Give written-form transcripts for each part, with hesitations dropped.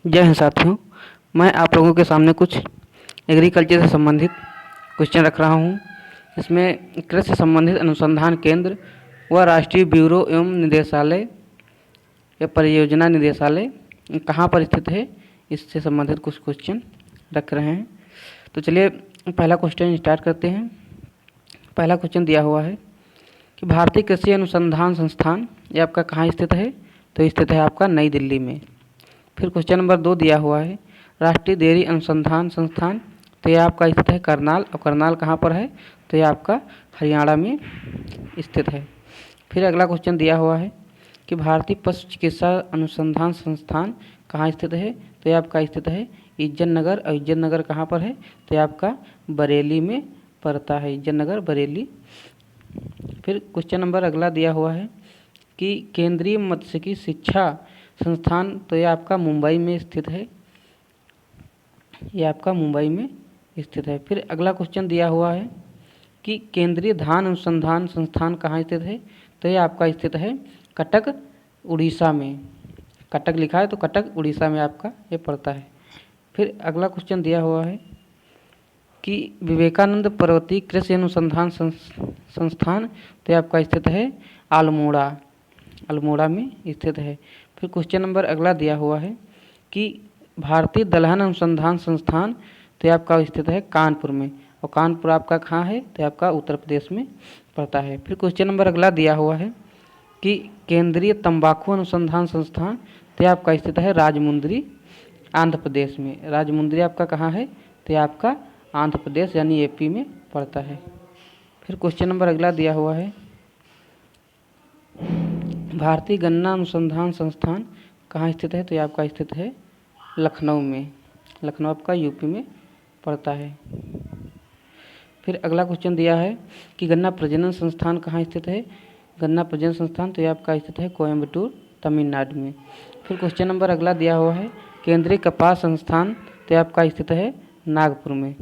जय हिंद साथियों, मैं आप लोगों के सामने कुछ एग्रीकल्चर से संबंधित क्वेश्चन रख रहा हूं। इसमें कृषि संबंधित अनुसंधान केंद्र व राष्ट्रीय ब्यूरो एवं निदेशालय या परियोजना निदेशालय कहाँ पर स्थित है, इससे संबंधित कुछ क्वेश्चन रख रहे हैं। तो चलिए पहला क्वेश्चन स्टार्ट करते हैं। पहला क्वेश्चन दिया हुआ है कि भारतीय कृषि अनुसंधान संस्थान ये आपका कहाँ स्थित है, तो स्थित है आपका नई दिल्ली में। फिर क्वेश्चन नंबर 2 दिया हुआ है राष्ट्रीय डेयरी अनुसंधान संस्थान, तो ये आपका स्थित है करनाल, और करनाल कहाँ पर है, तो ये आपका हरियाणा में स्थित है। फिर अगला क्वेश्चन दिया हुआ है कि भारतीय पशु चिकित्सा अनुसंधान संस्थान कहाँ स्थित है, तो ये आपका स्थित है इज्जत नगर, और इज्जत नगर कहाँ पर है, तो ये आपका बरेली में पड़ता है, इज्जत नगर बरेली। फिर क्वेश्चन नंबर अगला दिया हुआ है कि केंद्रीय मत्स्यिकी शिक्षा संस्थान, तो ये आपका मुंबई में स्थित है, ये आपका मुंबई में स्थित है। फिर अगला क्वेश्चन दिया हुआ है कि केंद्रीय धान अनुसंधान संस्थान कहाँ स्थित है, तो ये आपका स्थित है कटक, उड़ीसा में। कटक लिखा है तो कटक उड़ीसा में आपका ये पड़ता है। फिर अगला क्वेश्चन दिया हुआ है कि विवेकानंद पर्वतीय कृषि अनुसंधान संस्थान, तो ये आपका स्थित है अल्मोड़ा, अल्मोड़ा में स्थित है। फिर क्वेश्चन नंबर अगला दिया हुआ है कि भारतीय दलहन अनुसंधान संस्थान, तो ये आपका स्थित है कानपुर में, और कानपुर आपका कहाँ है, तो आपका उत्तर प्रदेश में पड़ता है। फिर क्वेश्चन नंबर अगला दिया हुआ है कि केंद्रीय तंबाकू अनुसंधान संस्थान, तो ये आपका स्थित है राजमुंदरी, आंध्र प्रदेश में। राजमुंदरी आपका कहाँ है, तो आपका आंध्र प्रदेश यानी यूपी में पड़ता है। फिर क्वेश्चन नंबर अगला दिया हुआ है भारतीय गन्ना अनुसंधान संस्थान कहाँ स्थित है, तो ये आपका स्थित है लखनऊ में। लखनऊ आपका यूपी में पड़ता है। फिर अगला क्वेश्चन दिया है कि गन्ना प्रजनन संस्थान कहाँ स्थित है, गन्ना प्रजनन संस्थान, तो ये आपका स्थित है कोयम्बटूर, तमिलनाडु में। फिर क्वेश्चन नंबर अगला दिया हुआ है केंद्रीय कपास संस्थान, तो ये आपका स्थित है नागपुर में।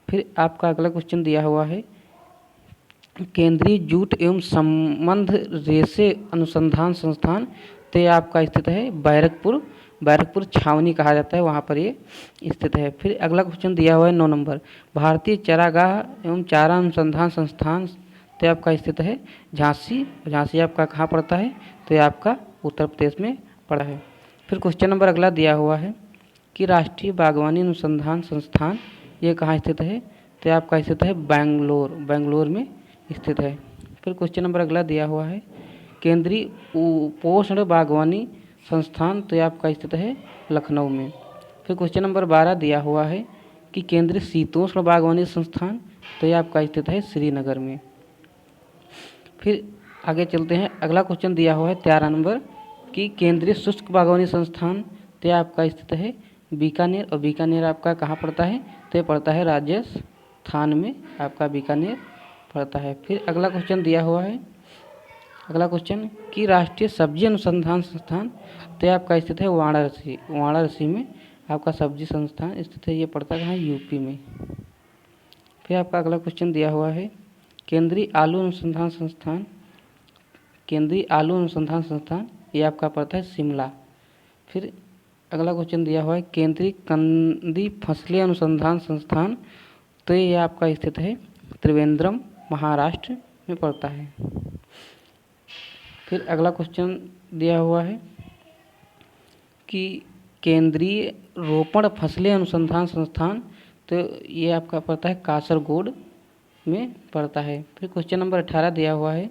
फिर आपका अगला क्वेश्चन दिया हुआ है केंद्रीय जूट एवं संबंध रेशे अनुसंधान संस्थान, तो ये आपका स्थित है बैरकपुर, बैरकपुर छावनी कहा जाता है, वहाँ पर ये स्थित है। फिर अगला क्वेश्चन दिया हुआ है 9 नंबर भारतीय चारागाह एवं चारा अनुसंधान संस्थान, तो ये आपका स्थित है झांसी, झांसी आपका कहाँ पड़ता है, तो ये आपका उत्तर प्रदेश में पड़ा है। फिर क्वेश्चन नंबर अगला दिया हुआ है कि राष्ट्रीय बागवानी अनुसंधान संस्थान ये कहाँ स्थित है, तो आपका स्थित है बेंगलोर, बेंगलोर में स्थित है। फिर क्वेश्चन नंबर अगला दिया हुआ है केंद्रीय उपोष्ण बागवानी संस्थान, तो आपका स्थित है लखनऊ में। फिर क्वेश्चन नंबर 12 दिया हुआ है कि केंद्रीय शीतोष्ण बागवानी संस्थान, तो ये आपका स्थित है श्रीनगर में। फिर आगे चलते हैं, अगला क्वेश्चन दिया हुआ है 13 नंबर कि केंद्रीय शुष्क बागवानी संस्थान, तो आपका स्थित है बीकानेर, और बीकानेर आपका कहाँ पड़ता है, तो ये पड़ता है राजस्थान में, आपका बीकानेर पड़ता है। फिर अगला क्वेश्चन दिया हुआ है, अगला क्वेश्चन कि राष्ट्रीय सब्जी अनुसंधान संस्थान, तो आपका स्थित है वाराणसी, वाराणसी में आपका सब्जी संस्थान स्थित है, ये पड़ता है यूपी में। फिर आपका अगला क्वेश्चन दिया हुआ है केंद्रीय आलू अनुसंधान संस्थान, केंद्रीय आलू अनुसंधान संस्थान ये आपका पड़ता है शिमला। फिर अगला क्वेश्चन दिया हुआ है केंद्रीय कंदी फसलें अनुसंधान संस्थान, तो ये आपका स्थित है त्रिवेंद्रम, महाराष्ट्र में पड़ता है। फिर अगला क्वेश्चन दिया हुआ है कि केंद्रीय रोपण फसलें अनुसंधान संस्थान, तो ये आपका पड़ता है कासरगोड में पड़ता है। फिर क्वेश्चन नंबर 18 दिया हुआ है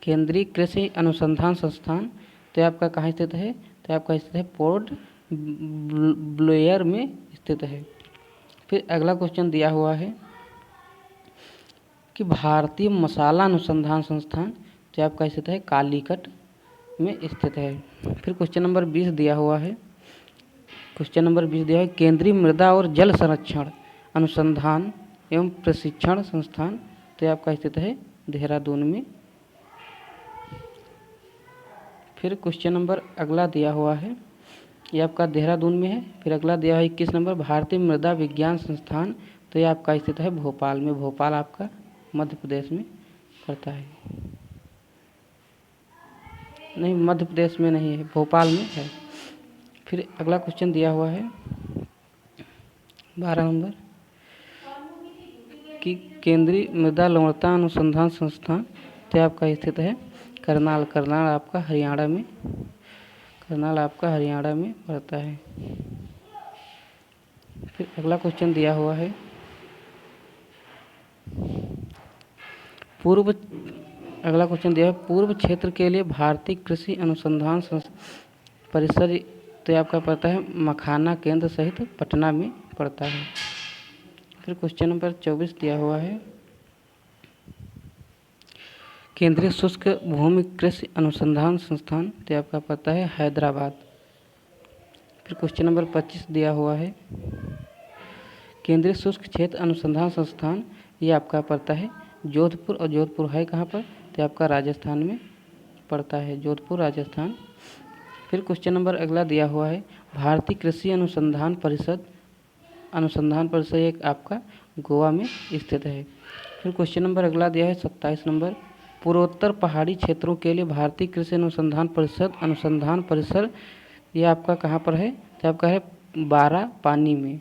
केंद्रीय कृषि अनुसंधान संस्थान, तो आपका कहाँ स्थित है, तो आपका स्थित है पोर्ट ब्लेयर में स्थित है। फिर अगला क्वेश्चन दिया हुआ है कि भारतीय मसाला अनुसंधान संस्थान, तो आपका स्थित है कालीकट में स्थित है। फिर क्वेश्चन नंबर 20 दिया हुआ है, क्वेश्चन नंबर 20 दिया है केंद्रीय मृदा और जल संरक्षण अनुसंधान एवं प्रशिक्षण संस्थान, तो आपका स्थित है देहरादून में। फिर क्वेश्चन नंबर अगला दिया हुआ है, ये आपका देहरादून में है। फिर अगला दिया है 21 नंबर भारतीय मृदा विज्ञान संस्थान, तो ये आपका स्थित है भोपाल में, भोपाल आपका मध्य प्रदेश में पड़ता है, नहीं मध्य प्रदेश में नहीं है, भोपाल में है। फिर अगला क्वेश्चन दिया हुआ है 12 नंबर कि केंद्रीय मृदा लवणता अनुसंधान संस्थान तो आपका स्थित है करनाल। करनाल आपका हरियाणा में, करनाल आपका हरियाणा में पड़ता है। फिर अगला क्वेश्चन दिया हुआ है अगला क्वेश्चन दिया है पूर्व क्षेत्र के लिए भारतीय कृषि अनुसंधान परिसर तो आपका पड़ता है मखाना केंद्र सहित पटना में पड़ता है। फिर क्वेश्चन नंबर 24 दिया हुआ है केंद्रीय शुष्क भूमि कृषि अनुसंधान संस्थान तो आपका पड़ता है हैदराबाद। फिर क्वेश्चन नंबर 25 दिया हुआ है केंद्रीय शुष्क क्षेत्र अनुसंधान संस्थान ये आपका पड़ता है जोधपुर, और जोधपुर है कहाँ पर तो आपका राजस्थान में पड़ता है, जोधपुर राजस्थान। फिर क्वेश्चन नंबर अगला दिया हुआ है भारतीय कृषि अनुसंधान परिषद एक आपका गोवा में स्थित है। फिर क्वेश्चन नंबर अगला दिया है 27 नंबर पूर्वोत्तर पहाड़ी क्षेत्रों के लिए भारतीय कृषि अनुसंधान परिसर ये आपका कहाँ पर है तो आपका है बारा पानी में।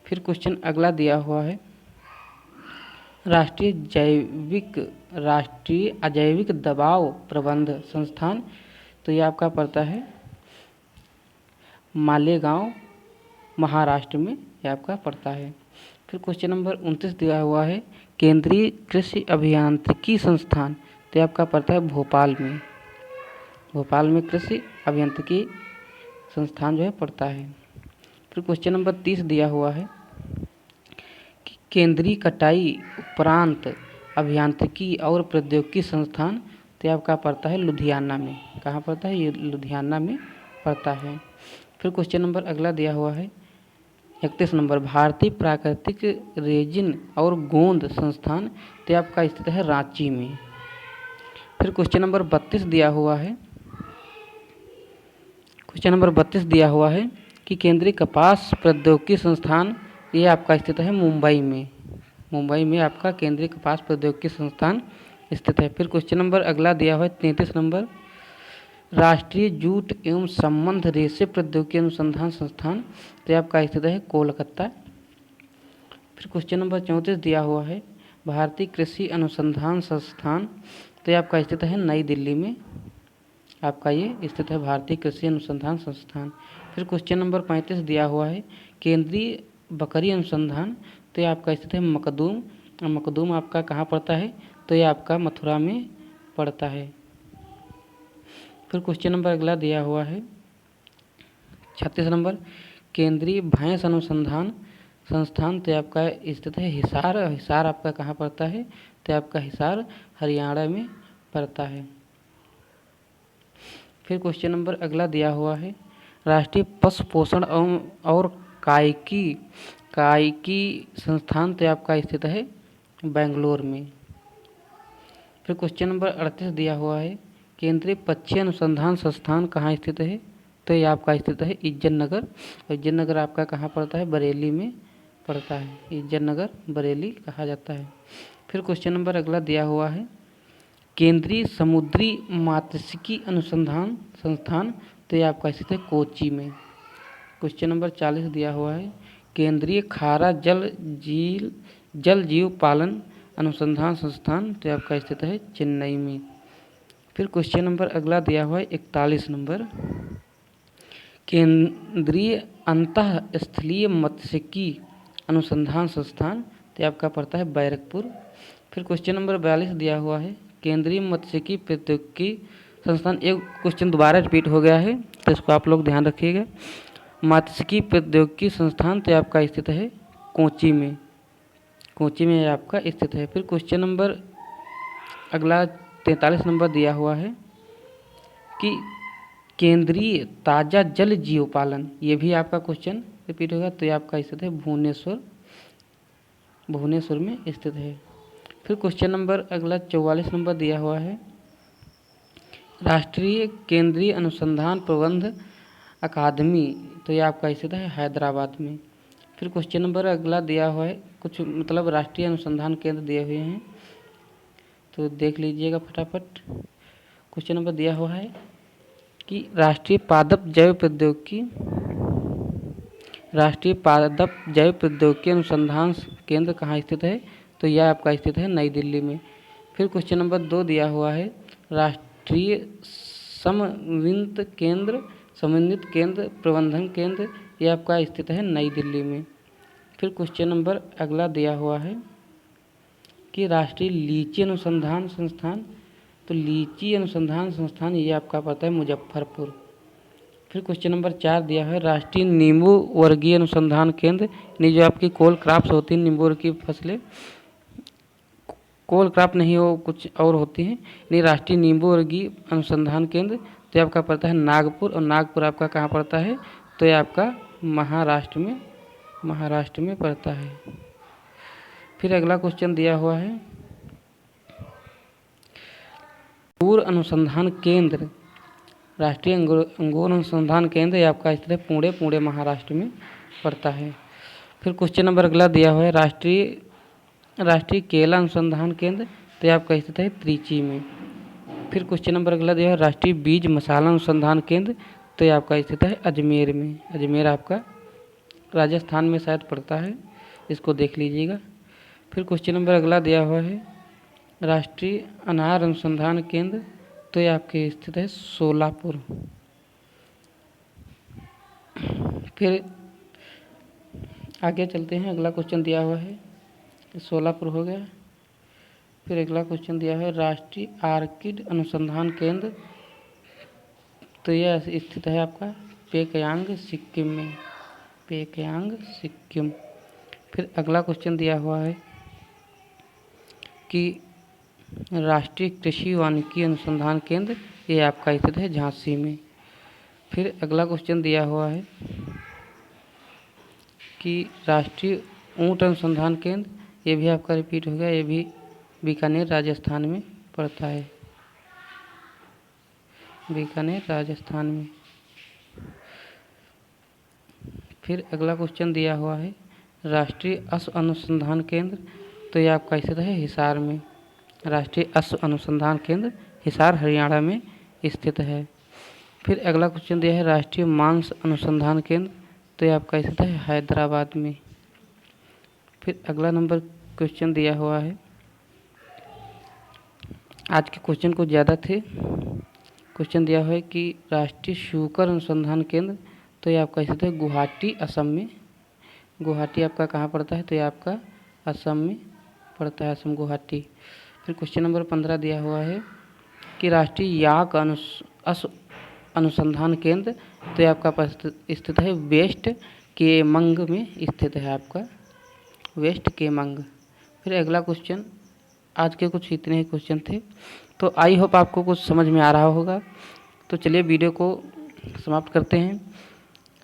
फिर क्वेश्चन अगला दिया हुआ है राष्ट्रीय अजैविक दबाव प्रबंध संस्थान तो ये आपका पड़ता है मालेगांव महाराष्ट्र में ये आपका पड़ता है। फिर क्वेश्चन नंबर 29 दिया हुआ है केंद्रीय कृषि अभियांत्रिकी संस्थान तो ये आपका पड़ता है भोपाल में कृषि अभियांत्रिकी संस्थान जो है पड़ता है। फिर क्वेश्चन नंबर 30 दिया हुआ है कि केंद्रीय कटाई उपरांत अभियांत्रिकी और प्रौद्योगिकी संस्थान तो ये आपका पड़ता है लुधियाना में। कहाँ पड़ता है ये लुधियाना में पड़ता है। फिर क्वेश्चन नंबर अगला दिया हुआ है 31 नंबर भारतीय प्राकृतिक रेजिन और गोंद संस्थान तो आपका स्थित है रांची में। फिर क्वेश्चन नंबर 32 दिया हुआ है कि केंद्रीय कपास प्रौद्योगिकी संस्थान ये आपका स्थित है मुंबई में आपका केंद्रीय कपास प्रौद्योगिकी संस्थान स्थित है। फिर क्वेश्चन नंबर अगला दिया हुआ है 33 नंबर राष्ट्रीय जूट एवं संबंध रेशे प्रौद्योगिकी अनुसंधान संस्थान तो आपका स्थित है कोलकाता। फिर क्वेश्चन नंबर 34 दिया हुआ है भारतीय कृषि अनुसंधान संस्थान तो आपका स्थित है नई दिल्ली में, आपका ये स्थित है भारतीय कृषि अनुसंधान संस्थान। फिर क्वेश्चन नंबर 35 दिया हुआ है केंद्रीय बकरी अनुसंधान तो ये आपका स्थित है मकदूम आपका कहाँ पड़ता है तो ये आपका मथुरा में पड़ता है। फिर क्वेश्चन नंबर अगला दिया हुआ है 36 नंबर केंद्रीय भैंस अनुसंधान संस्थान तो आपका स्थित है हिसार आपका कहाँ पड़ता है तो आपका हिसार हरियाणा में पड़ता है। फिर क्वेश्चन नंबर अगला दिया हुआ है राष्ट्रीय पशु पोषण और कायकी संस्थान तो आपका स्थित है बेंगलोर में। फिर क्वेश्चन नंबर 38 दिया हुआ है केंद्रीय पक्षी अनुसंधान संस्थान कहाँ स्थित है तो ये आपका स्थित है इज्जत नगर आपका कहाँ पड़ता है बरेली में पड़ता है, इज्जत नगर बरेली कहा जाता है। फिर क्वेश्चन नंबर अगला दिया हुआ है केंद्रीय समुद्री मात्स्यिकी अनुसंधान संस्थान तो ये आपका स्थित है कोच्चि में। क्वेश्चन नंबर 40 दिया हुआ है केंद्रीय खारा जल जीव पालन अनुसंधान संस्थान तो आपका स्थित है चेन्नई में। फिर क्वेश्चन नंबर अगला दिया हुआ है 41 नंबर केंद्रीय अंतःस्थलीय मत्स्यिकी अनुसंधान संस्थान तो आपका पड़ता है बैरकपुर। फिर क्वेश्चन नंबर 42 दिया हुआ है केंद्रीय मत्स्यिकी प्रौद्योगिकी संस्थान, एक क्वेश्चन दोबारा रिपीट हो गया है तो इसको आप लोग ध्यान रखिएगा। मत्स्यिकी प्रौद्योगिकी संस्थान तो आपका स्थित है कोच्चि में आपका स्थित है। फिर क्वेश्चन नंबर अगला 43 नंबर दिया हुआ है कि केंद्रीय ताज़ा जल जीव पालन, ये भी आपका क्वेश्चन रिपीट होगा तो ये आपका स्थित है भुवनेश्वर में स्थित है। फिर क्वेश्चन नंबर अगला 44 नंबर दिया हुआ है राष्ट्रीय केंद्रीय अनुसंधान प्रबंध अकादमी तो ये आपका स्थित है हैदराबाद में। फिर क्वेश्चन नंबर अगला दिया हुआ है कुछ मतलब राष्ट्रीय अनुसंधान केंद्र दिए हुए हैं तो देख लीजिएगा फटाफट। क्वेश्चन नंबर दिया हुआ है कि राष्ट्रीय पादप जैव प्रौद्योगिकी अनुसंधान केंद्र कहाँ स्थित है? तो यह आपका स्थित है नई दिल्ली में। फिर क्वेश्चन नंबर 2 दिया हुआ है, राष्ट्रीय समन्वित केंद्र प्रबंधन केंद्र, यह आपका स्थित है नई दिल्ली में। फिर क्वेश्चन नंबर अगला दिया हुआ है कि राष्ट्रीय लीची अनुसंधान संस्थान, तो लीची अनुसंधान संस्थान ये आपका पड़ता है मुजफ्फरपुर। फिर क्वेश्चन नंबर 4 दिया है, राष्ट्रीय नींबू वर्गीय अनुसंधान केंद्र, यानी जो आपकी कोल क्रॉप्स होती हैं, नींबू की फसलें, कोल क्रॉप नहीं हो कुछ और होती हैं, यानी राष्ट्रीय नींबू वर्गीय अनुसंधान केंद्र, तो ये आपका पड़ता है नागपुर। और नागपुर आपका कहाँ पड़ता है? तो ये आपका महाराष्ट्र में पड़ता है। फिर अगला क्वेश्चन दिया हुआ है, अंगूर अनुसंधान केंद्र, राष्ट्रीय अंगूर अनुसंधान केंद्र, ये आपका स्थित है पुणे महाराष्ट्र में पड़ता है। फिर क्वेश्चन नंबर अगला दिया हुआ है, राष्ट्रीय केला अनुसंधान केंद्र, तो ये आपका स्थित है त्रिची में। फिर क्वेश्चन नंबर अगला दिया है, राष्ट्रीय बीज मसाला अनुसंधान केंद्र, तो ये आपका स्थित है अजमेर में। अजमेर आपका राजस्थान में शायद पड़ता है, इसको देख लीजिएगा। फिर क्वेश्चन नंबर अगला दिया हुआ है, राष्ट्रीय अनार अनुसंधान केंद्र, तो ये आपके स्थित है सोलापुर। फिर आगे चलते हैं, अगला क्वेश्चन दिया हुआ है, सोलापुर हो गया। फिर अगला क्वेश्चन दिया है, राष्ट्रीय आर्किड अनुसंधान केंद्र, तो यह स्थित है आपका पेकयांग सिक्किम में, पेकयांग सिक्किम। फिर अगला क्वेश्चन दिया हुआ है कि राष्ट्रीय कृषि वानिकी अनुसंधान केंद्र, ये आपका स्थित है झांसी में। फिर अगला क्वेश्चन दिया हुआ है कि राष्ट्रीय ऊंट अनुसंधान केंद्र, ये भी आपका रिपीट हो गया, ये भी बीकानेर राजस्थान में पड़ता है, बीकानेर राजस्थान में। फिर अगला क्वेश्चन दिया हुआ है, राष्ट्रीय अश्व अनुसंधान केंद्र, तो ये आपका स्थित है हिसार में, राष्ट्रीय अश्व अनुसंधान केंद्र हिसार हरियाणा में स्थित है। फिर अगला क्वेश्चन दिया है, राष्ट्रीय मांस अनुसंधान केंद्र, तो ये आपका स्थित है हैदराबाद में। फिर अगला नंबर क्वेश्चन दिया हुआ है, आज के क्वेश्चन कुछ ज़्यादा थे। क्वेश्चन दिया हुआ है कि राष्ट्रीय शुकर अनुसंधान केंद्र, तो ये आपका स्थित है गुवाहाटी असम में। गुवाहाटी आपका कहाँ पड़ता है? तो ये आपका असम में पड़ता है, असम गुवाहाटी। फिर क्वेश्चन नंबर 15 दिया हुआ है कि राष्ट्रीय याक अनुसंधान केंद्र, तो ये आपका स्थित है वेस्ट केमंग में स्थित है, आपका वेस्ट केमंग। फिर अगला क्वेश्चन, आज के कुछ इतने ही क्वेश्चन थे, तो आई होप आपको कुछ समझ में आ रहा होगा। तो चलिए वीडियो को समाप्त करते हैं।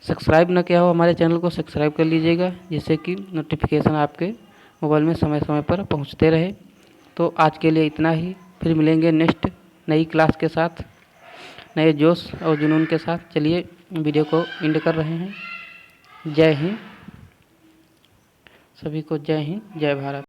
सब्सक्राइब न किया हो हमारे चैनल को सब्सक्राइब कर लीजिएगा, जिससे कि नोटिफिकेशन आपके मोबाइल में समय समय पर पहुंचते रहे। तो आज के लिए इतना ही, फिर मिलेंगे नेक्स्ट नई क्लास के साथ, नए जोश और जुनून के साथ। चलिए वीडियो को एंड कर रहे हैं। जय हिंद, सभी को जय हिंद, जय भारत।